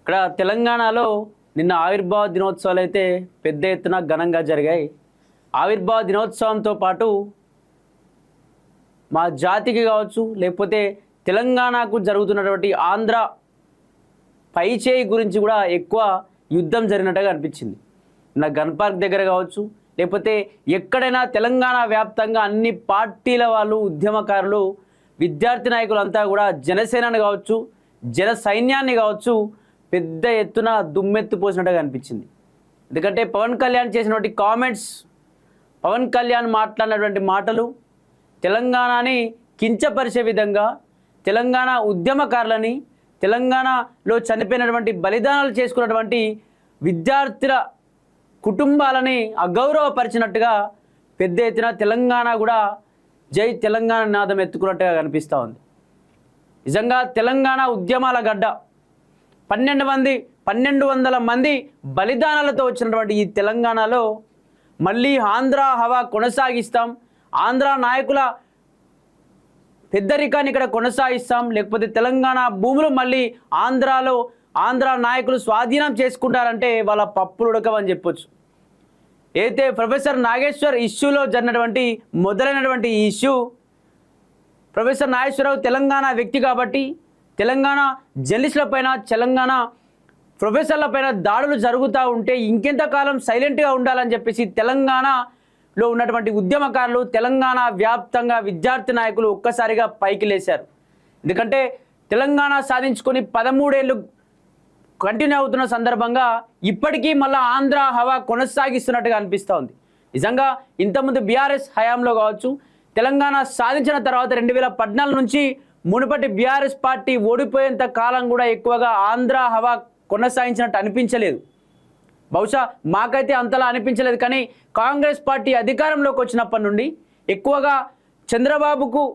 ఇక్కడ తెలంగాణలో నిన్న ఆవిర్భావ దినోత్సవాలు అయితే పెద్ద ఎత్తున ఘనంగా జరిగాయి. ఆవిర్భావ దినోత్సవంతో పాటు మా జాతికి కావచ్చు, లేకపోతే తెలంగాణకు జరుగుతున్నటువంటి ఆంధ్ర పైచేయి గురించి కూడా ఎక్కువ యుద్ధం జరిగినట్టుగా అనిపించింది. నా గన్ పార్క్ దగ్గర కావచ్చు, లేకపోతే ఎక్కడైనా తెలంగాణ వ్యాప్తంగా అన్ని పార్టీల వాళ్ళు, ఉద్యమకారులు, విద్యార్థి నాయకులంతా కూడా జనసేనని కావచ్చు, జన సైన్యాన్ని కావచ్చు పెద్ద ఎత్తున దుమ్మెత్తు పోసినట్టుగా అనిపించింది. ఎందుకంటే పవన్ కళ్యాణ్ చేసినటువంటి కామెంట్స్, పవన్ కళ్యాణ్ మాట్లాడినటువంటి మాటలు తెలంగాణని కించపరిచే విధంగా, తెలంగాణ ఉద్యమకారులని, తెలంగాణలో చనిపోయినటువంటి బలిదానాలు చేసుకున్నటువంటి విద్యార్థుల కుటుంబాలని అగౌరవపరిచినట్టుగా పెద్ద ఎత్తున తెలంగాణ కూడా జై తెలంగాణ నాదం ఎత్తుకున్నట్టుగా కనిపిస్తూ ఉంది. నిజంగా తెలంగాణ ఉద్యమాల గడ్డ, 1200 మంది బలిదానాలతో వచ్చినటువంటి ఈ తెలంగాణలో మళ్ళీ ఆంధ్ర హవా కొనసాగిస్తాం, ఆంధ్ర నాయకుల పెద్దరికాన్ని ఇక్కడ కొనసాగిస్తాం, లేకపోతే తెలంగాణ భూములు మళ్ళీ ఆంధ్ర నాయకులు స్వాధీనం చేసుకుంటారంటే వాళ్ళ పప్పులు ఉడకవని చెప్పొచ్చు. అయితే ప్రొఫెసర్ నాగేశ్వర్ ఇష్యూలో జరిగినటువంటి మొదలైనటువంటి ఈ ఇష్యూ, ప్రొఫెసర్ నాగేశ్వరరావు తెలంగాణ వ్యక్తి కాబట్టి తెలంగాణ జర్నలిస్టులపైన, తెలంగాణ ప్రొఫెసర్లపైన దాడులు జరుగుతూ ఉంటే ఇంకెంతకాలం సైలెంట్గా ఉండాలని చెప్పేసి తెలంగాణలో ఉన్నటువంటి ఉద్యమకారులు, తెలంగాణ వ్యాప్తంగా విద్యార్థి నాయకులు ఒక్కసారిగా పైకి లేశారు. ఎందుకంటే తెలంగాణ సాధించుకొని 13 ఏళ్ళు కంటిన్యూ అవుతున్న సందర్భంగా ఇప్పటికీ మళ్ళీ ఆంధ్ర హవా కొనసాగిస్తున్నట్టుగా అనిపిస్తూ ఉంది. నిజంగా ఇంతకుముందు బీఆర్ఎస్ హయాంలో కావచ్చు, తెలంగాణ సాధించిన తర్వాత 2014 నుంచి మునుపటి బీఆర్ఎస్ పార్టీ ఓడిపోయేంత కాలం కూడా ఎక్కువగా ఆంధ్ర హవా కొనసాగించినట్టు అనిపించలేదు. బహుశా మాకైతే అంతలా అనిపించలేదు. కానీ కాంగ్రెస్ పార్టీ అధికారంలోకి వచ్చినప్పటి నుండి ఎక్కువగా చంద్రబాబుకు,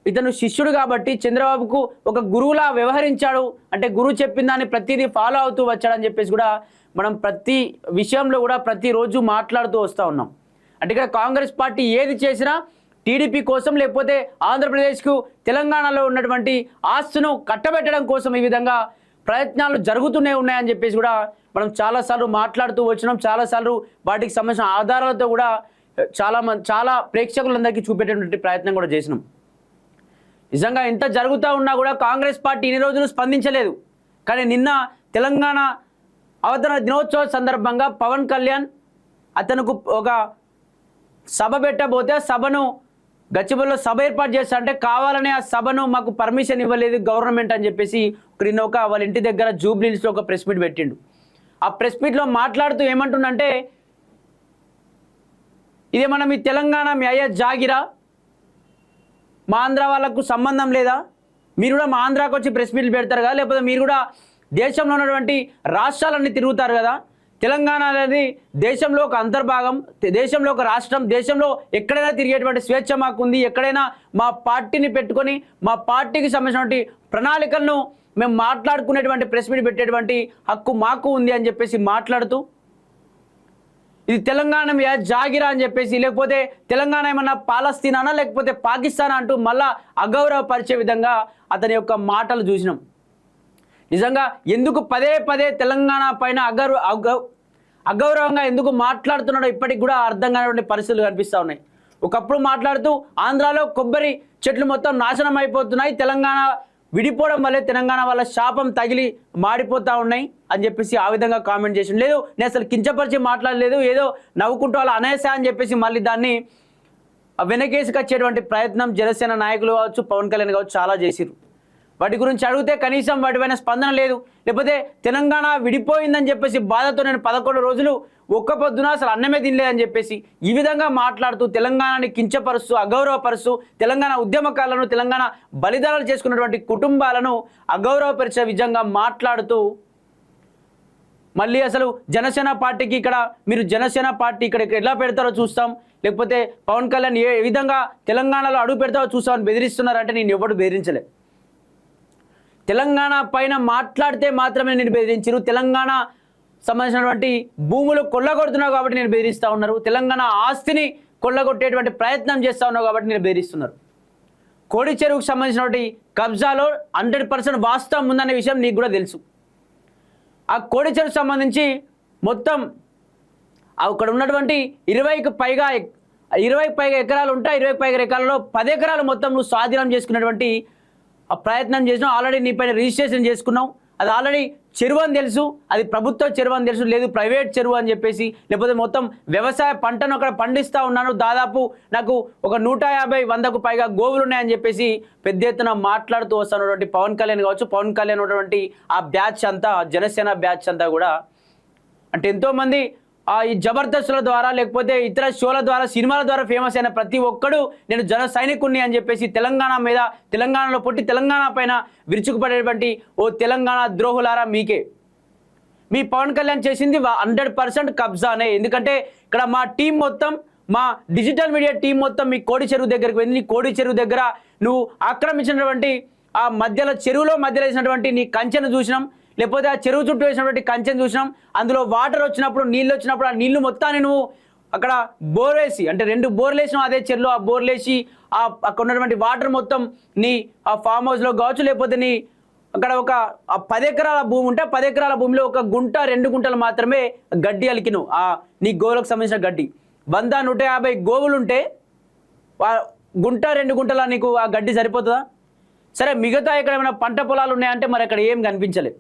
ఇతను శిష్యుడు కాబట్టి చంద్రబాబుకు ఒక గురువులా వ్యవహరించాడు, అంటే గురువు చెప్పిన దాన్ని ప్రతిదీ ఫాలో అవుతూ వచ్చాడని చెప్పేసి కూడా మనం ప్రతి విషయంలో కూడా ప్రతిరోజు మాట్లాడుతూ వస్తూ ఉన్నాం. అంటే ఇక్కడ కాంగ్రెస్ పార్టీ ఏది చేసినా టీడీపీ కోసం, లేకపోతే ఆంధ్రప్రదేశ్కు తెలంగాణలో ఉన్నటువంటి ఆస్తును కట్టబెట్టడం కోసం ఈ విధంగా ప్రయత్నాలు జరుగుతూనే ఉన్నాయని చెప్పేసి కూడా మనం చాలాసార్లు మాట్లాడుతూ వచ్చినాం. చాలాసార్లు వాటికి సంబంధించిన ఆధారాలతో కూడా చాలా ప్రేక్షకులందరికీ చూపెట్టేటువంటి ప్రయత్నం కూడా చేసినాం. నిజంగా ఇంత జరుగుతూ ఉన్నా కూడా కాంగ్రెస్ పార్టీ ఇన్ని రోజులు స్పందించలేదు. కానీ నిన్న తెలంగాణ అవతరణ దినోత్సవ సందర్భంగా పవన్ కళ్యాణ్ అతనుకు ఒక సభ పెట్టబోతే సభను గచ్చిబౌలిలో సభ ఏర్పాటు చేస్తా అంటే కావాలనే ఆ సభను మాకు పర్మిషన్ ఇవ్వలేదు గవర్నమెంట్ అని చెప్పేసి నిన్న వాళ్ళ ఇంటి దగ్గర జూబ్లీహిల్స్లో ఒక ప్రెస్ మీట్ పెట్టిండు. ఆ ప్రెస్ మీట్లో మాట్లాడుతూ ఏమంటుండంటే, ఇదేమన్నా మీ తెలంగాణ మీ అయ్యా జాగిరా, మా ఆంధ్ర వాళ్ళకు సంబంధం లేదా, మీరు కూడా మా ఆంధ్రాకి వచ్చి ప్రెస్ మీట్లు పెడతారు కదా, లేకపోతే మీరు కూడా దేశంలో ఉన్నటువంటి రాష్ట్రాలన్నీ తిరుగుతారు కదా, తెలంగాణ అనేది దేశంలో ఒక అంతర్భాగం, దేశంలో ఒక రాష్ట్రం, దేశంలో ఎక్కడైనా తిరిగేటువంటి స్వేచ్ఛ మాకుంది, ఎక్కడైనా మా పార్టీని పెట్టుకొని మా పార్టీకి సంబంధించినటువంటి ప్రణాళికలను మేము మాట్లాడుకునేటువంటి ప్రెస్ మీట్ పెట్టేటువంటి హక్కు మాకు ఉంది అని చెప్పేసి మాట్లాడుతూ, ఇది తెలంగాణ జాగిరా అని చెప్పేసి, లేకపోతే తెలంగాణ ఏమన్నా పాలస్తీనానా లేకపోతే పాకిస్తానా అంటూ మళ్ళా అగౌరవపరిచే విధంగా అతని యొక్క మాటలు చూసినాం. నిజంగా ఎందుకు పదే తెలంగాణ పైన అగౌరవంగా ఎందుకు మాట్లాడుతున్నాడో ఇప్పటికి కూడా అర్థం కానిటువంటి పరిస్థితులు కనిపిస్తూ ఉన్నాయి. ఒకప్పుడు మాట్లాడుతూ ఆంధ్రాలో కొబ్బరి చెట్లు మొత్తం నాశనం అయిపోతున్నాయి, తెలంగాణ విడిపోవడం వల్లే తెలంగాణ వాళ్ళ శాపం తగిలి మాడిపోతూ ఉన్నాయి అని చెప్పేసి ఆ విధంగా కామెంట్ చేసి లేదు, నేను అసలు కించపరిచి మాట్లాడలేదు, ఏదో నవ్వుకుంటూ వాళ్ళ అనేసా అని చెప్పేసి మళ్ళీ దాన్ని వెనకేసుకు వచ్చేటువంటి ప్రయత్నం జనసేన నాయకులు కావచ్చు, పవన్ కళ్యాణ్ కావచ్చు చాలా చేసిరు. వాటి గురించి అడిగితే కనీసం వాటిపైన స్పందన లేదు. లేకపోతే తెలంగాణ విడిపోయిందని చెప్పేసి బాధతో నేను 11 రోజులు ఒక్క పొద్దున అసలు అన్నమే తినలేదని చెప్పేసి ఈ విధంగా మాట్లాడుతూ తెలంగాణని కించపరుస్తూ, అగౌరవపరుస్తూ, తెలంగాణ ఉద్యమకారులను, తెలంగాణ బలిదానాలు చేసుకున్నటువంటి కుటుంబాలను అగౌరవపరిచే విధంగా మాట్లాడుతూ మళ్ళీ అసలు జనసేన పార్టీకి ఇక్కడ మీరు జనసేన పార్టీ ఇక్కడ ఎలా పెడతారో చూస్తాం, లేకపోతే పవన్ కళ్యాణ్ ఏ విధంగా తెలంగాణలో అడుగు పెడతారో చూస్తామని బెదిరిస్తున్నారంటే నేను ఎవడు బెదిరించలే. తెలంగాణ పైన మాట్లాడితే మాత్రమే నేను బెదిరించారు, తెలంగాణ సంబంధించినటువంటి భూములు కొల్లగొడుతున్నావు కాబట్టి నేను బెదిరిస్తూ ఉన్నారు, తెలంగాణ ఆస్తిని కొల్లగొట్టేటువంటి ప్రయత్నం చేస్తూ ఉన్నావు కాబట్టి నేను బెదిరిస్తున్నారు. కోడి చెరువుకు సంబంధించినటువంటి కబ్జాలో 100% వాస్తవం ఉందనే విషయం నీకు కూడా తెలుసు. ఆ కోడి చెరుకు సంబంధించి మొత్తం అక్కడ ఉన్నటువంటి 20కి పైగా ఎకరాలు ఉంటాయి. 20కి పైగా ఎకరాలలో 10 ఎకరాలు మొత్తం నువ్వు స్వాధీనం చేసుకున్నటువంటి ఆ ప్రయత్నం చేసినావు. ఆల్రెడీ నీ పైన రిజిస్ట్రేషన్ చేసుకున్నావు. అది ఆల్రెడీ చెరువు అని తెలుసు, అది ప్రభుత్వ చెరువు అని తెలుసు, లేదు ప్రైవేట్ చెరువు అని చెప్పేసి, లేకపోతే మొత్తం వ్యవసాయ పంటను అక్కడ పండిస్తూ ఉన్నాను, దాదాపు నాకు ఒక 150-100కు పైగా గోవులు ఉన్నాయని చెప్పేసి పెద్ద ఎత్తున మాట్లాడుతూ వస్తున్నటువంటి పవన్ కళ్యాణ్ కావచ్చు. పవన్ కళ్యాణ్ ఉన్నటువంటి ఆ బ్యాచ్ అంతా, జనసేన బ్యాచ్ అంతా కూడా అంటే ఎంతోమంది ఈ జబర్దస్త్ల ద్వారా లేకపోతే ఇతర షోల ద్వారా సినిమాల ద్వారా ఫేమస్ అయిన ప్రతి ఒక్కడు నేను జన సైనికుణ్ణి అని చెప్పేసి తెలంగాణ మీద, తెలంగాణలో పుట్టి తెలంగాణ పైన విరుచుకుపడేటువంటి ఓ తెలంగాణ ద్రోహులారా మీకే. మీ పవన్ కళ్యాణ్ చేసింది 100% కబ్జానే. ఎందుకంటే ఇక్కడ మా టీం మొత్తం, మా డిజిటల్ మీడియా టీం మొత్తం మీ కోడి చెరువు దగ్గరికి వెళ్ళి, నీ కోడి చెరువు దగ్గర నువ్వు ఆక్రమించినటువంటి ఆ చెరువులో మధ్యలో వేసినటువంటి నీ కంచెను చూసినాం, లేకపోతే ఆ చెరువు చుట్టూ వేసినటువంటి కంచెను చూసినాం. అందులో వాటర్ వచ్చినప్పుడు, నీళ్ళు వచ్చినప్పుడు ఆ నీళ్లు మొత్తాన్ని నువ్వు అక్కడ బోర్ వేసి, అంటే 2 బోర్లు వేసినావు అదే చెరువులో. ఆ బోర్లు వేసి అక్కడ ఉన్నటువంటి వాటర్ మొత్తం నీ ఆ ఫామ్ హౌస్లో కావచ్చు, లేకపోతే నీ అక్కడ ఒక 10 ఎకరాల భూమి ఉంటే 10 ఎకరాల భూమిలో 1 గుంట 2 గుంటలు మాత్రమే గడ్డి అలికిను. నీ గోవులకు సంబంధించిన గడ్డి 100-150 గోవులు ఉంటే గుంట 2 గుంటల నీకు ఆ గడ్డి సరిపోతుందా? సరే, మిగతా ఇక్కడ ఏమైనా పంట పొలాలు ఉన్నాయంటే మరి అక్కడ ఏం కనిపించలేదు.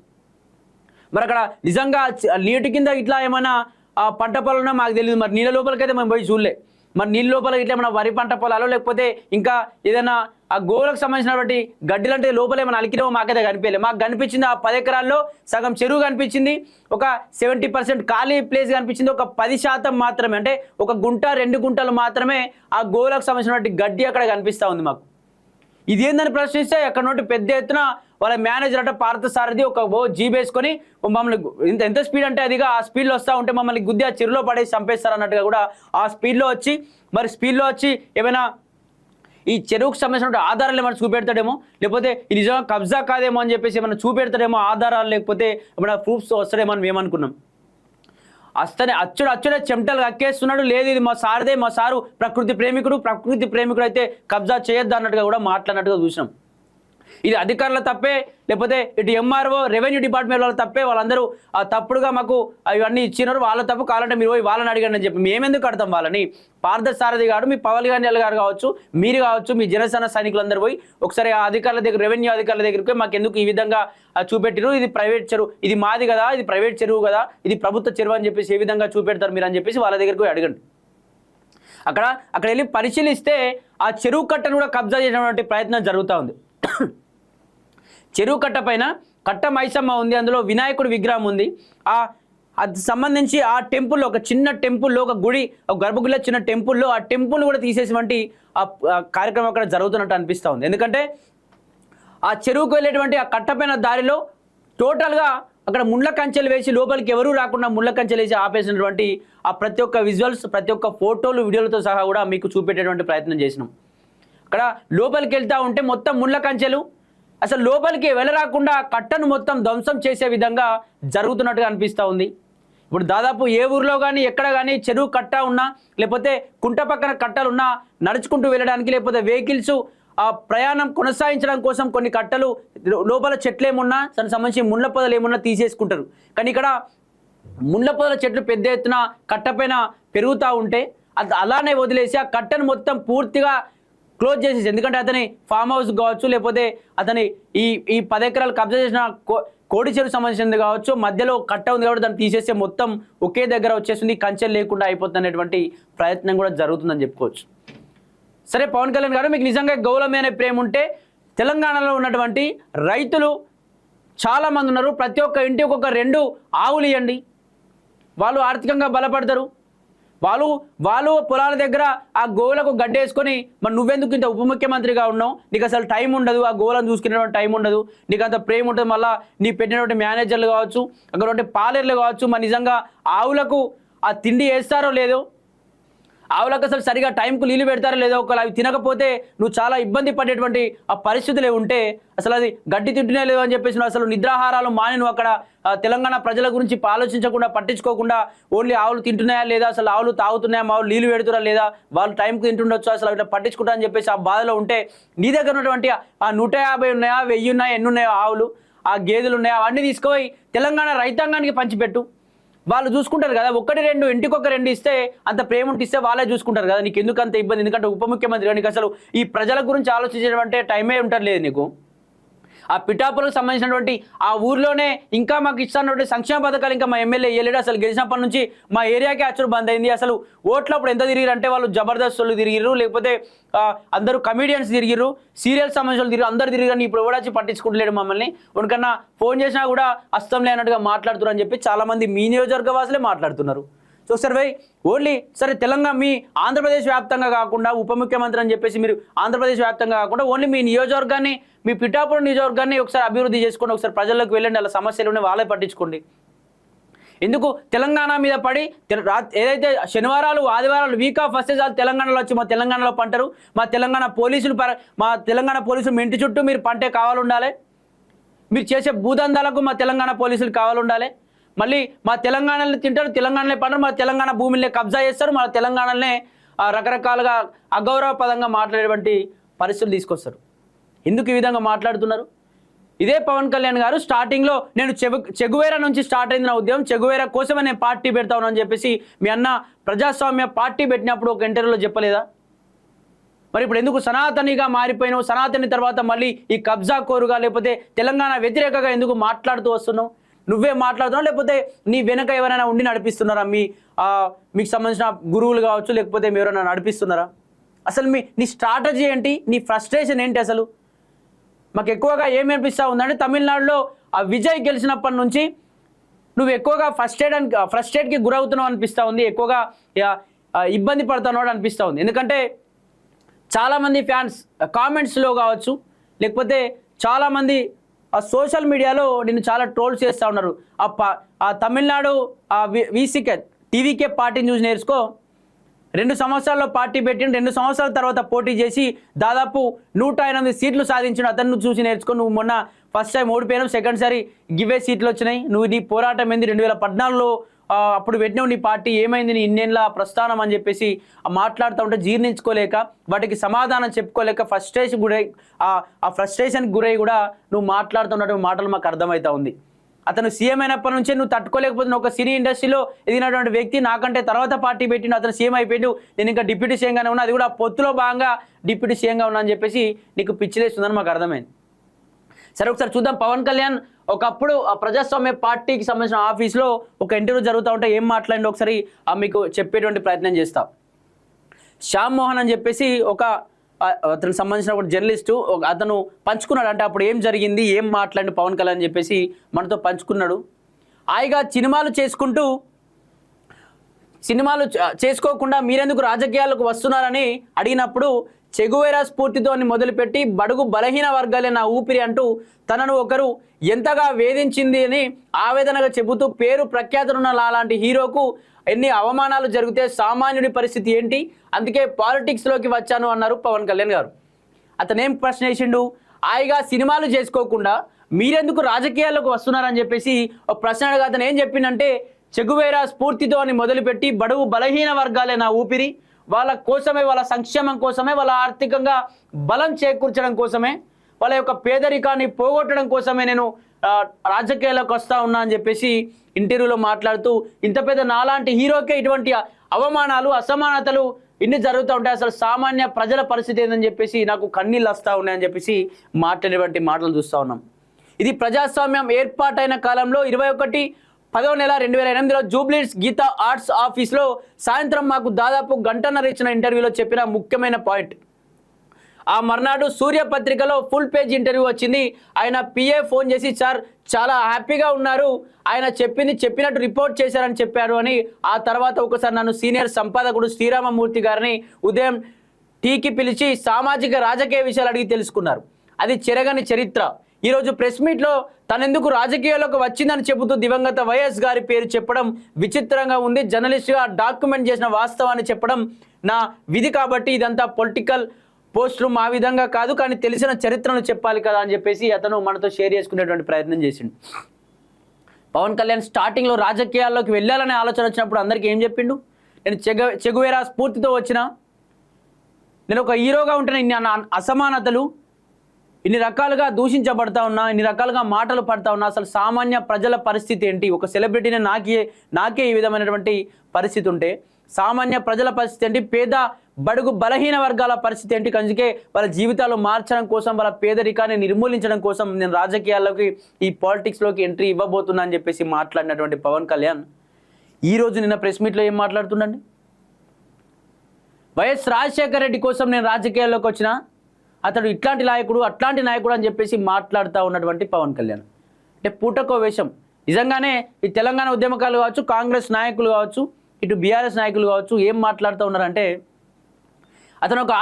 మరి అక్కడ నిజంగా నీటి కింద ఇట్లా ఏమైనా పంట పొలాలు ఉన్నా మాకు తెలియదు. మరి నీళ్ళ లోపలికైతే మేము పోయి చూడలే. మరి నీళ్ళ లోపల ఇట్లా ఏమైనా వరి పంట పొలాలు లేకపోతే ఇంకా ఏదైనా ఆ గోవులకు సంబంధించినటువంటి గడ్డిలు అంటే లోపల ఏమైనా అలికినో మాకైతే కనిపించలేదు. మాకు కనిపించింది ఆ 10 ఎకరాల్లో సగం చెరువు కనిపించింది, ఒక 70% ఖాళీ ప్లేస్ కనిపించింది, ఒక 10% మాత్రమే, అంటే 1 గుంట 2 గుంటలు మాత్రమే ఆ గోవులకు సంబంధించినటువంటి గడ్డి అక్కడ కనిపిస్తూ ఉంది మాకు. ఇది ఏందని ప్రశ్నిస్తే అక్కడ నుండి పెద్ద ఎత్తున వాళ్ళ మేనేజర్ అంటే పార్థసారథి ఒక జీప్ వేసుకొని మమ్మల్ని ఎంత స్పీడ్ అంటే అదిగా ఆ స్పీడ్లో వస్తూ ఉంటే మమ్మల్ని గుద్ది ఆ చెరువులో పడేసి చంపేస్తారు అన్నట్టుగా కూడా ఆ స్పీడ్లో వచ్చి ఏమైనా ఈ చెరువుకు సంబంధించిన ఆధారాలు ఏమైనా చూపెడతాడేమో, లేకపోతే ఇది నిజంగా కబ్జా కాదేమో అని చెప్పేసి ఏమైనా చూపెడతాడేమో ఆధారాలు, లేకపోతే ఏమైనా ప్రూఫ్స్ వస్తాడేమో అని మేమనుకున్నాం. అచ్చుడే చెమటలు కక్కేస్తున్నాడు. లేదు ఇది మా సారుదే, మా సారు ప్రకృతి ప్రేమికుడు అయితే కబ్జా చేయొద్దు అన్నట్టుగా కూడా మాట్లాడినట్టుగా చూసినాం. ఇది అధికారుల తప్పే, లేకపోతే ఇటు ఎంఆర్ఓ రెవెన్యూ డిపార్ట్మెంట్ వాళ్ళ తప్పే, వాళ్ళందరూ తప్పుడుగా మాకు ఇవన్నీ ఇచ్చినారు, వాళ్ళ తప్పు, కావాలంటే మీరు పోయి వాళ్ళని అడిగండి అని చెప్పి మేమెందుకు కడతాం వాళ్ళని? పార్థసారథి గారు, మీ పవన్ కళ్యాణ్ గారు కావచ్చు, మీరు కావచ్చు, మీ జనసేన సైనికులందరూ పోయి ఒకసారి ఆ అధికారుల దగ్గర, రెవెన్యూ అధికారుల దగ్గరికి మాకు ఎందుకు ఈ విధంగా చూపెట్టిరు, ఇది ప్రైవేట్ చెరువు, ఇది మాది కదా, ఇది ప్రైవేట్ చెరువు కదా, ఇది ప్రభుత్వ చెరువు అని చెప్పేసి ఏ విధంగా చూపెడతారు మీరు అని చెప్పేసి వాళ్ళ దగ్గరికి పోయి అడగండి. అక్కడ వెళ్ళి పరిశీలిస్తే ఆ చెరువు కట్టను కూడా కబ్జా చేసినటువంటి ప్రయత్నం జరుగుతూ ఉంది. చెరువు కట్ట పైన కట్ట మైసమ్మ ఉంది, అందులో వినాయకుడి విగ్రహం ఉంది. అది సంబంధించి ఆ టెంపుల్లో, ఒక చిన్న టెంపుల్లో, ఒక గుడి, ఒక గర్భగుడిలో చిన్న టెంపుల్లో ఆ టెంపుల్ కూడా తీసేసినటువంటి ఆ కార్యక్రమం అక్కడ జరుగుతున్నట్టు అనిపిస్తూ ఉంది. ఎందుకంటే ఆ చెరువుకు వెళ్ళేటువంటి ఆ కట్టపైన దారిలో టోటల్గా అక్కడ ముళ్ళ కంచెలు వేసి లోపలికి ఎవరూ రాకుండా ముళ్ళ కంచెలు వేసి ఆపేసినటువంటి ఆ ప్రతి ఒక్క విజువల్స్, ప్రతి ఒక్క ఫోటోలు, వీడియోలతో సహా కూడా మీకు చూపెట్టేటువంటి ప్రయత్నం చేసినాం. అక్కడ లోపలికి వెళ్తూ ఉంటే మొత్తం ముళ్ళ కంచెలు, అసలు లోపలికి వెళ్ళరాకుండా కట్టను మొత్తం ధ్వంసం చేసే విధంగా జరుగుతున్నట్టుగా అనిపిస్తూ ఉంది. ఇప్పుడు దాదాపు ఏ ఊరిలో కానీ ఎక్కడ కానీ చెరువు కట్ట ఉన్నా, లేకపోతే కుంట పక్కన కట్టలు ఉన్నా నడుచుకుంటూ వెళ్ళడానికి, లేకపోతే వెహికల్స్ ఆ ప్రయాణం కొనసాగించడం కోసం కొన్ని కట్టలు లోపల చెట్లు ఏమున్నా, దానికి సంబంధించి ముళ్ళ పొదలు ఏమున్నా తీసేసుకుంటారు. కానీ ఇక్కడ ముళ్ళ పొదల చెట్లు పెద్ద ఎత్తున కట్టపైన పెరుగుతూ ఉంటే అది అలానే వదిలేసి ఆ కట్టను మొత్తం పూర్తిగా క్లోజ్ చేసేసి, ఎందుకంటే అతని ఫామ్ హౌస్ కావచ్చు, లేకపోతే అతని ఈ 10 ఎకరాలు కబ్జా చేసిన కోడి చెరువు సంబంధించింది కావచ్చు, మధ్యలో కట్ట ఉంది కాబట్టి దాన్ని తీసేస్తే మొత్తం ఒకే దగ్గర వచ్చేస్తుంది, కంచెలు లేకుండా అయిపోతుంది అనేటువంటి ప్రయత్నం కూడా జరుగుతుందని చెప్పుకోవచ్చు. సరే, పవన్ కళ్యాణ్ గారు, మీకు నిజంగా గౌల మీద ప్రేమ ఉంటే తెలంగాణలో ఉన్నటువంటి రైతులు చాలామంది ఉన్నారు, ప్రతి ఒక్క ఇంటికి ఒక 2 ఆవులు ఇవ్వండి, వాళ్ళు ఆర్థికంగా బలపడతారు. వాళ్ళు పొలాల దగ్గర ఆ గోవులకు గడ్డేసుకొని, మరి నువ్వెందుకు ఇంత ఉప ముఖ్యమంత్రిగా ఉన్నావు? నీకు అసలు టైం ఉండదు, ఆ గోవులను చూసుకునేటువంటి టైం ఉండదు, నీకు అంత ప్రేమ ఉంటుంది. మళ్ళీ నీ పెట్టినటువంటి మేనేజర్లు కావచ్చు, అక్కడ పాలేర్లు కావచ్చు, మరి నిజంగా ఆవులకు ఆ తిండి వేస్తారో లేదో, ఆవులకు అసలు సరిగా టైంకు నీళ్ళు పెడతారో లేదో, ఒకవేళ అవి తినకపోతే నువ్వు చాలా ఇబ్బంది పడేటువంటి ఆ పరిస్థితులే ఉంటే, అసలు అది గడ్డి తింటునే లేవు అని చెప్పేసి నువ్వు అసలు నిద్రాహారాలు మాని నువ్వు అక్కడ తెలంగాణ ప్రజల గురించి ఆలోచించకుండా, పట్టించుకోకుండా ఓన్లీ ఆవులు తింటున్నాయా లేదా, అసలు ఆవులు తాగుతున్నాయా, ఆవులు నీళ్ళు పెడుతురా లేదా, వాళ్ళు టైంకి తింటుండొచ్చు, అసలు ఇట్లా పట్టించుకుంటా అని చెప్పేసి ఆ బాధలో ఉంటే, నీ దగ్గర ఉన్నటువంటి ఆ 150 ఉన్నాయా, 1000 ఉన్నాయా, ఎన్ని ఉన్నాయో ఆవులు, ఆ గేదెలు ఉన్నాయి అవన్నీ తీసుకుపోయి తెలంగాణ రైతాంగానికి పంచిపెట్టు. వాళ్ళు చూసుకుంటారు కదా, ఒకటి రెండు ఇంటికొక రెండు ఇస్తే అంత ప్రేమ ఉంటే ఇస్తే వాళ్ళే చూసుకుంటారు కదా. నీకు ఎందుకు అంత ఇబ్బంది? ఎందుకంటే ఉప ముఖ్యమంత్రి నీకు అసలు ఈ ప్రజల గురించి ఆలోచించడం అంటే టైమే ఉంటారు నీకు. ఆ పిఠాపురకు సంబంధించినటువంటి ఆ ఊర్లోనే ఇంకా మాకు ఇస్తున్నటువంటి సంక్షేమ పథకాలు ఇంకా మా ఎమ్మెల్యే వేయలేడు. అసలు గెలిచినప్పటి నుంచి మా ఏరియాకి అచ్చుడు బంద్ అయింది. అసలు ఓట్లు అప్పుడు ఎంత తిరిగిరు అంటే వాళ్ళు జబర్దస్త్ వాళ్ళు తిరిగిరు, లేకపోతే అందరూ కమీడియన్స్ తిరిగిరు, సీరియల్ సంబంధించిన తిరిగి అందరు తిరిగి ఇప్పుడు కూడా వచ్చి పట్టించుకుంటలేడు మమ్మల్ని. ఉనికన్నా ఫోన్ చేసినా కూడా అస్తం లేనట్టుగా మాట్లాడుతున్నారు అని చెప్పి చాలామంది మీ నియోజకవర్గ వాసులే మాట్లాడుతున్నారు. సో సార్ భయ్ ఓన్లీ సరే తెలంగాణ మీ ఆంధ్రప్రదేశ్ వ్యాప్తంగా కాకుండా ఉప ముఖ్యమంత్రి అని చెప్పేసి మీరు ఆంధ్రప్రదేశ్ వ్యాప్తంగా కాకుండా ఓన్లీ మీ నియోజకవర్గాన్ని, మీ పిఠాపురం నియోజకవర్గాన్ని ఒకసారి అభివృద్ధి చేసుకోండి. ఒకసారి ప్రజల్లోకి వెళ్ళండి, అలా సమస్యలు ఉన్నాయి వాళ్ళే పట్టించుకోండి. ఎందుకు తెలంగాణ మీద పడి ఏదైతే శనివారాలు ఆదివారాలు వీక్ ఆఫ్ వస్తే చాలు తెలంగాణలో వచ్చి మా తెలంగాణలో పంటరు, మా తెలంగాణ పోలీసులు మీ ఇంటి చుట్టూ మీరు పంటే కావాలి ఉండాలి, మీరు చేసే భూదందాలకు మా తెలంగాణ పోలీసులు కావాలి ఉండాలి. మళ్ళీ మా తెలంగాణలో తింటారు, తెలంగాణలో పంటారు, మా తెలంగాణ భూమిని కబ్జా చేస్తారు, మా తెలంగాణలోనే రకరకాలుగా అగౌరవపదంగా మాట్లాడేటువంటి పరిస్థితులు తీసుకొస్తారు. ఎందుకు ఈ విధంగా మాట్లాడుతున్నారు? ఇదే పవన్ కళ్యాణ్ గారు స్టార్టింగ్లో నేను చెగువేరా నుంచి స్టార్ట్ అయింది నా ఉద్యమం, చెగువేరా కోసమే నేను పార్టీ పెడతా ఉన్నాను అని చెప్పేసి మీ అన్న ప్రజాస్వామ్య పార్టీ పెట్టినప్పుడు ఒక ఇంటర్వ్యూలో చెప్పలేదా? మరి ఇప్పుడు ఎందుకు సనాతనిగా మారిపోయినావు? సనాతని తర్వాత మళ్ళీ ఈ కబ్జా కోరుగా లేకపోతే తెలంగాణ వ్యతిరేకంగా ఎందుకు మాట్లాడుతూ వస్తున్నావు? నువ్వే మాట్లాడుతున్నావు లేకపోతే నీ వెనక ఎవరైనా ఉండి నడిపిస్తున్నారా? మీకు సంబంధించిన గురువులు కావచ్చు, లేకపోతే మీరు ఎవరైనా నడిపిస్తున్నారా? అసలు నీ స్ట్రాటజీ ఏంటి? నీ ఫ్రస్ట్రేషన్ ఏంటి? అసలు మాకు ఎక్కువగా ఏమి అనిపిస్తూ ఉందంటే తమిళనాడులో ఆ విజయ్ గెలిచినప్పటి నుంచి నువ్వు ఎక్కువగా ఫ్రస్ట్రేట్కి గురవుతున్నావు అనిపిస్తూ ఉంది, ఎక్కువగా ఇబ్బంది పడుతున్నావు అనిపిస్తూ ఉంది. ఎందుకంటే చాలామంది ఫ్యాన్స్ కామెంట్స్లో కావచ్చు, లేకపోతే చాలామంది సోషల్ మీడియాలో నిన్ను చాలా ట్రోల్స్ చేస్తూ ఉన్నారు. ఆ తమిళనాడు వీసీకే టీవీకే పార్టీని చూసి నేర్చుకో. 2 సంవత్సరాల్లో పార్టీ పెట్టిన 2 సంవత్సరాల తర్వాత పోటీ చేసి దాదాపు 108 సీట్లు సాధించిన అతను చూసి నేర్చుకో. నువ్వు మొన్న ఫస్ట్ టైం ఓడిపోయినావు, సెకండ్ సారి గివే సీట్లు వచ్చినాయి. నువ్వు నీ పోరాటం ఏంది? 2014లో అప్పుడు పెట్టినావు నీ పార్టీ, ఏమైంది నీ ఇన్నేళ్ళ ప్రస్థానం అని చెప్పేసి మాట్లాడుతూ ఉంటే జీర్ణించుకోలేక, వాటికి సమాధానం చెప్పుకోలేక ఫ్రస్ట్రేషన్కి గురై కూడా నువ్వు మాట్లాడుతున్నటువంటి మాటలు మాకు అర్థమవుతా ఉంది. అతను సీఎం అయినప్పటి నుంచే నువ్వు తట్టుకోలేకపోతున్నావు. ఒక సినీ ఇండస్ట్రీలో ఎదిగినటువంటి వ్యక్తి, నాకంటే తర్వాత పార్టీ పెట్టిన అతను సీఎం అయిపోయాడు, నేను ఇంకా డిప్యూటీ సీఎంగానే ఉన్నా, అది కూడా పొత్తులో భాగంగా డిప్యూటీ సీఎంగా ఉన్నా అని చెప్పేసి నీకు పిచ్చిలేస్తుందని మాకు అర్థమైంది. సరే ఒకసారి చూద్దాం. పవన్ కళ్యాణ్ ఒకప్పుడు ఆ ప్రజాస్వామ్య పార్టీకి సంబంధించిన ఆఫీస్లో ఒక ఇంటర్వ్యూ జరుగుతూ ఉంటే ఏం మాట్లాడిందో ఒకసారి మీకు చెప్పేటువంటి ప్రయత్నం చేస్తా. శ్యామ్ మోహన్ అని చెప్పేసి అతనికి సంబంధించిన ఒక జర్నలిస్టు అతను పంచుకున్నాడు. అంటే అప్పుడు ఏం జరిగింది, ఏం మాట్లాడి పవన్ కళ్యాణ్ అని చెప్పేసి మనతో పంచుకున్నాడు. హాయిగా సినిమాలు చేసుకోకుండా మీరెందుకు రాజకీయాలకు వస్తున్నారని అడిగినప్పుడు చెగువేరా స్ఫూర్తితో మొదలుపెట్టి బడుగు బలహీన వర్గాలే నా ఊపిరి అంటూ తనను ఒకరు ఎంతగా వేధించింది అని ఆవేదనగా చెబుతూ పేరు ప్రఖ్యాతులున్న లాంటి హీరోకు ఎన్ని అవమానాలు జరిగితే సామాన్యుడి పరిస్థితి ఏంటి, అందుకే పాలిటిక్స్లోకి వచ్చాను అన్నారు పవన్ కళ్యాణ్ గారు. అతను ఏం ప్రశ్న వేసిండు? హాయిగా సినిమాలు చేసుకోకుండా మీరెందుకు రాజకీయాల్లోకి వస్తున్నారని చెప్పేసి ఒక ప్రశ్న అడగా అతను ఏం చెప్పిండంటే, చెగువేరా స్ఫూర్తితో మొదలుపెట్టి బడుగు బలహీన వర్గాలే నా ఊపిరి, వాళ్ళ కోసమే, వాళ్ళ సంక్షేమం కోసమే, వాళ్ళ ఆర్థికంగా బలం చేకూర్చడం కోసమే, వాళ్ళ యొక్క పేదరికాన్ని పోగొట్టడం కోసమే నేను రాజకీయాలకు వస్తూ ఉన్నా అని చెప్పేసి ఇంటర్వ్యూలో మాట్లాడుతూ, ఇంత పెద్ద నాలాంటి హీరోకే ఇటువంటి అవమానాలు, అసమానతలు ఇన్ని జరుగుతూ ఉంటాయి, అసలు సామాన్య ప్రజల పరిస్థితి ఏందని చెప్పేసి నాకు కన్నీళ్ళు వస్తూ ఉన్నాయని చెప్పేసి మాట్లాడేటువంటి మాటలు చూస్తూ ఉన్నాం. ఇది ప్రజాస్వామ్యం ఏర్పాటైన కాలంలో 21/10/2008లో జూబ్లీహిల్స్ గీతా ఆర్ట్స్ ఆఫీస్లో సాయంత్రం మాకు దాదాపు గంటన్నర ఇచ్చిన ఇంటర్వ్యూలో చెప్పిన ముఖ్యమైన పాయింట్. ఆ మర్నాడు సూర్యపత్రికలో ఫుల్ పేజ్ ఇంటర్వ్యూ వచ్చింది. ఆయన పిఏ ఫోన్ చేసి, సార్ చాలా హ్యాపీగా ఉన్నారు, ఆయన చెప్పినట్టు రిపోర్ట్ చేశారని చెప్పారు అని. ఆ తర్వాత ఒకసారి నన్ను సీనియర్ సంపాదకుడు శ్రీరామమూర్తి గారిని ఉదయం టీకి పిలిచి సామాజిక రాజకీయ విషయాలు అడిగి తెలుసుకున్నారు. అది చెరగని చరిత్ర. ఈరోజు ప్రెస్ మీట్లో తనెందుకు రాజకీయాల్లోకి వచ్చిందని చెబుతూ దివంగత వైఎస్ గారి పేరు చెప్పడం విచిత్రంగా ఉంది. జర్నలిస్ట్గా డాక్యుమెంట్ చేసిన వాస్తవాన్ని చెప్పడం నా విధి, కాబట్టి ఇదంతా పొలిటికల్ పోస్టులు మా విధంగా కాదు, కానీ తెలిసిన చరిత్రను చెప్పాలి కదా అని చెప్పేసి అతను మనతో షేర్ చేసుకునేటువంటి ప్రయత్నం చేసిండు. పవన్ కళ్యాణ్ స్టార్టింగ్లో రాజకీయాల్లోకి వెళ్ళాలనే ఆలోచన వచ్చినప్పుడు అందరికీ ఏం చెప్పిండు? నేను చెగువేరా స్ఫూర్తితో వచ్చిన, నేను ఒక హీరోగా ఉంటున్న ఇన్ని అసమానతలు, ఇన్ని రకాలుగా దూషించబడతా ఉన్నా, ఇన్ని రకాలుగా మాటలు పడతా ఉన్నా, అసలు సామాన్య ప్రజల పరిస్థితి ఏంటి? ఒక సెలబ్రిటీని నాకే ఈ విధమైనటువంటి పరిస్థితి ఉంటే సామాన్య ప్రజల పరిస్థితి ఏంటి? పేద బడుగు బలహీన వర్గాల పరిస్థితి ఏంటి? అందుకే వాళ్ళ జీవితాలు మార్చడం కోసం, వాళ్ళ పేదరికాన్ని నిర్మూలించడం కోసం నేను రాజకీయాల్లోకి, ఈ పాలిటిక్స్లోకి ఎంట్రీ ఇవ్వబోతున్నా అని చెప్పేసి మాట్లాడినటువంటి పవన్ కళ్యాణ్ ఈరోజు నిన్న ప్రెస్ మీట్లో ఏం మాట్లాడుతుండండి? వైఎస్ రాజశేఖర రెడ్డి కోసం నేను రాజకీయాల్లోకి వచ్చిన, అతడు ఇట్లాంటి నాయకుడు, అట్లాంటి నాయకుడు అని చెప్పేసి మాట్లాడుతూ ఉన్నటువంటి పవన్ కళ్యాణ్ అంటే పూటకో వేషం. నిజంగానే ఈ తెలంగాణ ఉద్యమకారులు కావచ్చు, కాంగ్రెస్ నాయకులు కావచ్చు, ఇటు బీఆర్ఎస్ నాయకులు కావచ్చు ఏం మాట్లాడుతూ ఉన్నారంటే, అతను ఒక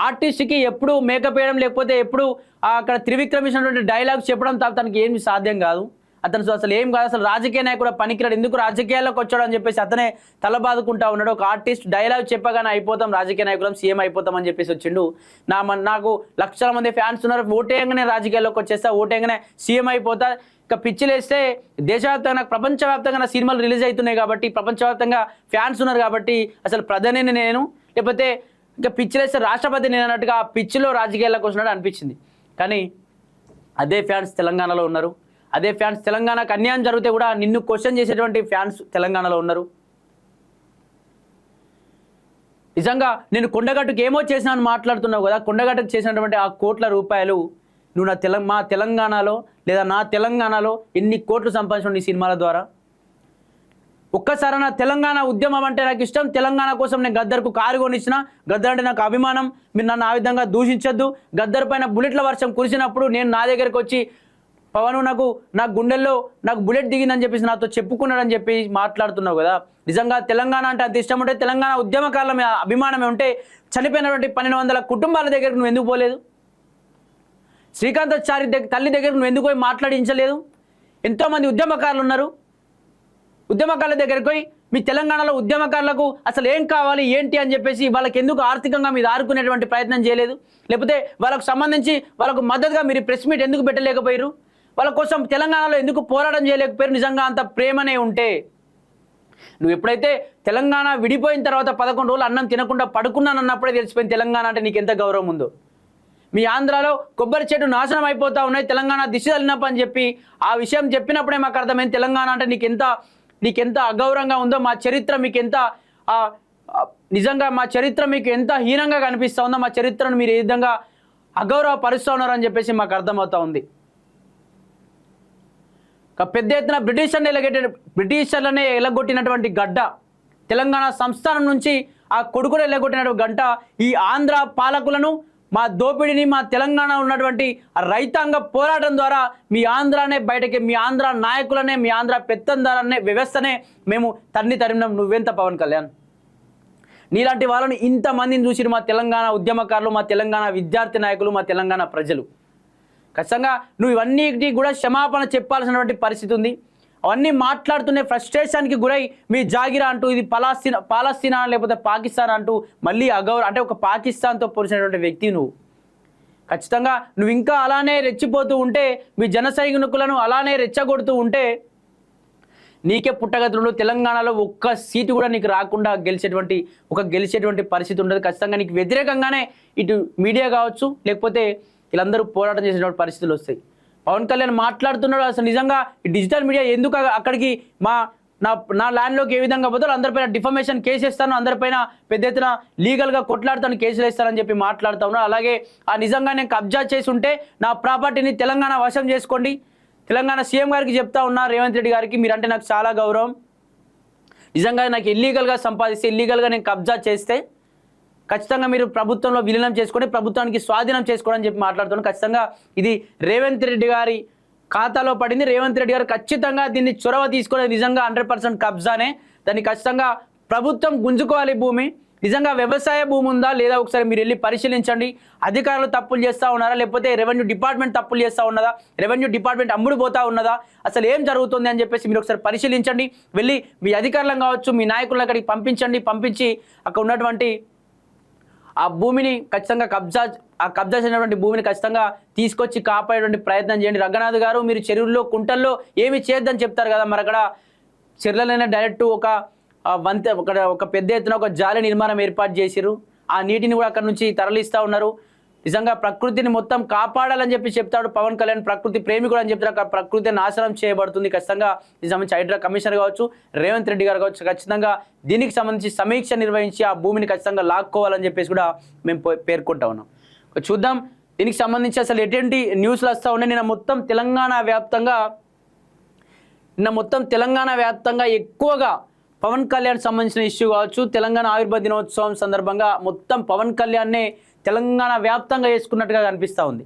ఆర్టిస్ట్కి ఎప్పుడు మేకప్ వేయడం, లేకపోతే ఎప్పుడు అక్కడ త్రివిక్రమించినటువంటి డైలాగ్స్ చెప్పడం తనకి ఏమి సాధ్యం కాదు. అతను అసలు ఏం కాదు, అసలు రాజకీయ నాయకుడు పనికిరాడు, ఎందుకు రాజకీయాల్లోకి వచ్చాడు అని చెప్పేసి అతనే తలబాదుకుంటా ఉన్నాడు. ఒక ఆర్టిస్ట్ డైలాగ్ చెప్పగానే అయిపోతాం, రాజకీయ నాయకులం, సీఎం అయిపోతాం అని చెప్పేసి వచ్చిండు. నాకు లక్షల మంది ఫ్యాన్స్ ఉన్నారు, ఓటేయంగానే రాజకీయాల్లోకి వచ్చేస్తా, ఓటేయంగానే సీఎం అయిపోతా. ఇక పిచ్చిలేస్తే దేశవ్యాప్తంగా, ప్రపంచవ్యాప్తంగా నా సినిమాలు రిలీజ్ అవుతున్నాయి కాబట్టి, ప్రపంచవ్యాప్తంగా ఫ్యాన్స్ ఉన్నారు కాబట్టి అసలు ప్రధాని నేను, లేకపోతే ఇంకా పిచ్చిలేస్తే రాష్ట్రపతి నేను అన్నట్టుగా ఆ పిచ్చిలో రాజకీయాల్లోకి వచ్చినట్టు అనిపించింది. కానీ అదే ఫ్యాన్స్ తెలంగాణలో ఉన్నారు. అదే ఫ్యాన్స్ తెలంగాణకు అన్యాయం జరిగితే కూడా నిన్ను క్వశ్చన్ చేసేటువంటి ఫ్యాన్స్ తెలంగాణలో ఉన్నారు. నిజంగా నేను కొండగట్టుకు ఏమో చేసినా అని మాట్లాడుతున్నావు కదా, కొండగట్టుకు చేసినటువంటి ఆ కోట్ల రూపాయలు నువ్వు మా తెలంగాణలో లేదా నా తెలంగాణలో ఎన్ని కోట్లు సంపాదించిన నీ సినిమాల ద్వారా? ఒక్కసారి నా తెలంగాణ ఉద్యమం అంటే నాకు ఇష్టం, తెలంగాణ కోసం నేను గద్దర్కు కారు కొనిచ్చిన, గద్దర్ అంటే నాకు అభిమానం, మీరు నన్ను ఆ విధంగా దూషించొద్దు, గద్దర్ పైన బుల్లెట్ల వర్షం కురిసినప్పుడు నేను నా దగ్గరికి వచ్చి పవన్ నా గుండెల్లో నాకు బుల్లెట్ దిగిందని చెప్పేసి నాతో చెప్పుకున్నాడని చెప్పి మాట్లాడుతున్నావు కదా. నిజంగా తెలంగాణ అంటే అంత ఇష్టం ఉంటే, తెలంగాణ ఉద్యమకారుల మీద అభిమానమే ఉంటే చనిపోయినటువంటి 1200 కుటుంబాల దగ్గరకు నువ్వు ఎందుకు పోలేదు? శ్రీకాంతాచారి తల్లి దగ్గరకు నువ్వు ఎందుకు పోయి మాట్లాడించలేదు? ఎంతోమంది ఉద్యమకారులు ఉన్నారు, ఉద్యమకారుల దగ్గరికి పోయి మీ తెలంగాణలో ఉద్యమకారులకు అసలు ఏం కావాలి ఏంటి అని చెప్పేసి వాళ్ళకి ఎందుకు ఆర్థికంగా మీరు ఆదుకునేటువంటి ప్రయత్నం చేయలేదు? లేకపోతే వాళ్ళకు సంబంధించి వాళ్ళకు మద్దతుగా మీరు ప్రెస్ మీట్ ఎందుకు పెట్టలేకపోయారు? వాళ్ళ కోసం తెలంగాణలో ఎందుకు పోరాటం చేయలేకపోయారు? నిజంగా అంత ప్రేమనే ఉంటే నువ్వు ఎప్పుడైతే తెలంగాణ విడిపోయిన తర్వాత 11 రోజులు అన్నం తినకుండా పడుకున్నానన్నప్పుడే తెలిసిపోయింది తెలంగాణ అంటే నీకు ఎంత గౌరవం ఉందో. మీ ఆంధ్రాలో కొబ్బరి చెట్టు నాశనం అయిపోతూ ఉన్నాయి, తెలంగాణ దిశ తల్లినప్పని చెప్పి ఆ విషయం చెప్పినప్పుడే మాకు అర్థమైంది తెలంగాణ అంటే నీకెంత అగౌరవంగా ఉందో, మా చరిత్ర మీకు ఎంత నిజంగా మా చరిత్ర మీకు ఎంత హీనంగా కనిపిస్తూ ఉందో, మా చరిత్రను మీరు ఏ విధంగా అగౌరవపరుస్తూ ఉన్నారని చెప్పేసి మాకు అర్థమవుతా ఉంది. పెద్ద ఎత్తున బ్రిటిషర్లనే ఎలగొట్టినటువంటి గడ్డ, తెలంగాణ సంస్థానం నుంచి ఆ కొడుకును ఎలగొట్టినటువంటి గంట ఈ ఆంధ్ర పాలకులను, మా దోపిడిని, మా తెలంగాణ ఉన్నటువంటి రైతాంగ పోరాటం ద్వారా మీ ఆంధ్రానే బయటకి, మీ ఆంధ్ర నాయకులనే, మీ ఆంధ్ర పెత్తందారనే వ్యవస్థనే మేము తరిమినాం. నువ్వెంత పవన్ కళ్యాణ్? నీలాంటి వాళ్ళని ఇంతమందిని చూసి మా తెలంగాణ ఉద్యమకారులు, మా తెలంగాణ విద్యార్థి నాయకులు, మా తెలంగాణ ప్రజలు ఖచ్చితంగా నువ్వు ఇవన్నీ కూడా క్షమాపణ చెప్పాల్సినటువంటి పరిస్థితి ఉంది. అవన్నీ మాట్లాడుతున్న ఫ్రస్ట్రేషన్కి గురై మీ జాగిరా అంటూ ఇది పాలస్తీనా లేకపోతే పాకిస్తాన్ అంటూ మళ్ళీ అంటే ఒక పాకిస్తాన్తో పోల్చినటువంటి వ్యక్తి నువ్వు. ఖచ్చితంగా నువ్వు ఇంకా అలానే రెచ్చిపోతూ ఉంటే, మీ జన సైనికులను అలానే రెచ్చగొడుతూ ఉంటే నీకే పుట్టగతులు తెలంగాణలో ఒక్క సీటు కూడా నీకు రాకుండా గెలిచేటువంటి పరిస్థితి ఉండదు. ఖచ్చితంగా నీకు వ్యతిరేకంగానే ఇటు మీడియా కావచ్చు, లేకపోతే వీళ్ళందరూ పోరాటం చేసేటువంటి పరిస్థితులు వస్తాయి. పవన్ కళ్యాణ్ మాట్లాడుతున్నాడు, అసలు నిజంగా ఈ డిజిటల్ మీడియా ఎందుకు అక్కడికి నా ల్యాండ్లోకి ఏ విధంగా పోతారో అందరిపైన డిఫమేషన్ కేసు వేస్తాను, అందరిపైన పెద్ద ఎత్తున లీగల్గా కొట్లాడుతాను, కేసులు వేస్తానని చెప్పి మాట్లాడుతూ ఉన్నాను. అలాగే నిజంగా నేను కబ్జా చేసి ఉంటే నా ప్రాపర్టీని తెలంగాణ వశం చేసుకోండి. తెలంగాణ సీఎం గారికి చెప్తా ఉన్నా, రేవంత్ రెడ్డి గారికి, మీరంటే నాకు చాలా గౌరవం, నిజంగా నాకు ఇల్లీగల్గా సంపాదిస్తే, ఇల్లీగల్గా నేను కబ్జా చేస్తే ఖచ్చితంగా మీరు ప్రభుత్వంలో విలీనం చేసుకొని ప్రభుత్వానికి స్వాధీనం చేసుకోవడం అని చెప్పి మాట్లాడుతున్నాను. ఖచ్చితంగా ఇది రేవంత్ రెడ్డి గారి ఖాతాలో పడింది. రేవంత్ రెడ్డి గారు ఖచ్చితంగా దీన్ని చొరవ తీసుకునే నిజంగా 100% కబ్జానే. దాన్ని ఖచ్చితంగా ప్రభుత్వం గుంజుకోవాలి. భూమి నిజంగా వ్యవసాయ భూమి ఉందా లేదా ఒకసారి మీరు వెళ్ళి పరిశీలించండి. అధికారులు తప్పులు చేస్తూ ఉన్నారా, లేకపోతే రెవెన్యూ డిపార్ట్మెంట్ తప్పులు చేస్తూ ఉన్నదా, రెవెన్యూ డిపార్ట్మెంట్ అమ్ముడు పోతా ఉన్నదా, అసలు ఏం జరుగుతుంది అని చెప్పేసి మీరు ఒకసారి పరిశీలించండి. వెళ్ళి మీ అధికారులను కావచ్చు, మీ నాయకులను అక్కడికి పంపించి అక్కడ ఉన్నటువంటి ఆ భూమిని ఖచ్చితంగా కబ్జా చేసినటువంటి భూమిని ఖచ్చితంగా తీసుకొచ్చి కాపాడేటువంటి ప్రయత్నం చేయండి. రఘునాథ్ గారు, మీరు చెరువుల్లో కుంటల్లో ఏమి చేయొద్దని చెప్తారు కదా, మరి అక్కడ చెర్లలోనే డైరెక్ట్ ఒక పెద్ద ఎత్తున ఒక జాలి నిర్మాణం ఏర్పాటు చేసిరు. ఆ నీటిని కూడా అక్కడ నుంచి తరలిస్తూ ఉన్నారు. నిజంగా ప్రకృతిని మొత్తం కాపాడాలని చెప్పి చెప్తాడు పవన్ కళ్యాణ్. ప్రకృతి ప్రేమికుడు అని చెప్తాడు. అక్కడ ప్రకృతి నాశనం చేయబడుతుంది. ఖచ్చితంగా దీనికి సంబంధించి హైడ్రా కమిషనర్ కావచ్చు, రేవంత్ రెడ్డి గారు కావచ్చు, ఖచ్చితంగా దీనికి సంబంధించి సమీక్ష నిర్వహించి ఆ భూమిని ఖచ్చితంగా లాక్కోవాలని చెప్పేసి కూడా మేము పేర్కొంటా ఉన్నాం. చూద్దాం దీనికి సంబంధించి అసలు ఎటువంటి న్యూస్లు వస్తూ ఉన్నాయి. నిన్న మొత్తం తెలంగాణ వ్యాప్తంగా ఎక్కువగా పవన్ కళ్యాణ్ సంబంధించిన ఇష్యూ కావచ్చు, తెలంగాణ ఆవిర్భావ దినోత్సవం సందర్భంగా మొత్తం పవన్ కళ్యాణ్నే తెలంగాణ వ్యాప్తంగా చేసుకున్నట్టుగా కనిపిస్తూ ఉంది.